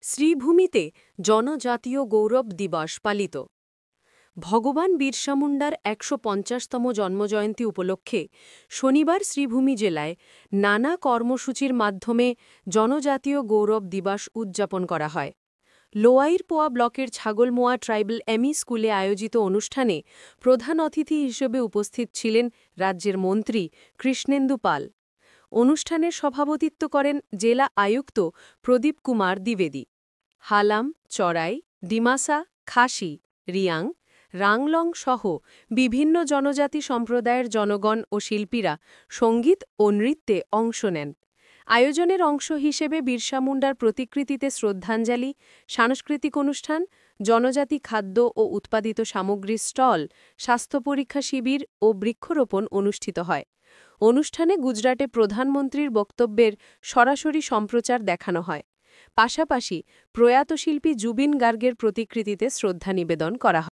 শ্রীভূমিতে জনজাতীয় গৌরব দিবস পালিত। ভগবান বিরসা মুন্ডার ১৫০তম জন্মজয়ন্তী উপলক্ষে শনিবার শ্রীভূমি জেলায় নানা কর্মসূচির মাধ্যমে জনজাতীয় গৌরব দিবস উদযাপন করা হয়। লোয়াইরপোয়া ব্লকের ছাগলমোয়া ট্রাইবাল এমই স্কুলে আয়োজিত অনুষ্ঠানে প্রধান অতিথি হিসেবে উপস্থিত ছিলেন রাজ্যের মন্ত্রী কৃষ্ণেন্দু পাল। অনুষ্ঠানের সভাপতিত্ব করেন জেলা আয়ুক্ত প্রদীপ কুমার দ্বিবেদী। হালাম, চড়াই, ডিমাসা, খাসি, রিয়াং, রাংলং সহ বিভিন্ন জনজাতি সম্প্রদায়ের জনগণ ও শিল্পীরা সঙ্গীত ও নৃত্যে অংশ নেন। আয়োজনের অংশ হিসেবে বিরসা মুন্ডার প্রতিকৃতিতে শ্রদ্ধাঞ্জলি, সাংস্কৃতিক অনুষ্ঠান, জনজাতি খাদ্য ও উৎপাদিত সামগ্রীর স্টল, স্বাস্থ্য পরীক্ষা শিবির ও বৃক্ষরোপণ অনুষ্ঠিত হয়। অনুষ্ঠানে গুজরাটে প্রধানমন্ত্রীর বক্তব্যের সরাসরি সম্প্রচার দেখানো হয়। পাশাপাশি প্রয়াত শিল্পী জুবিন গার্গের প্রতিকৃতিতে শ্রদ্ধা নিবেদন করা হয়।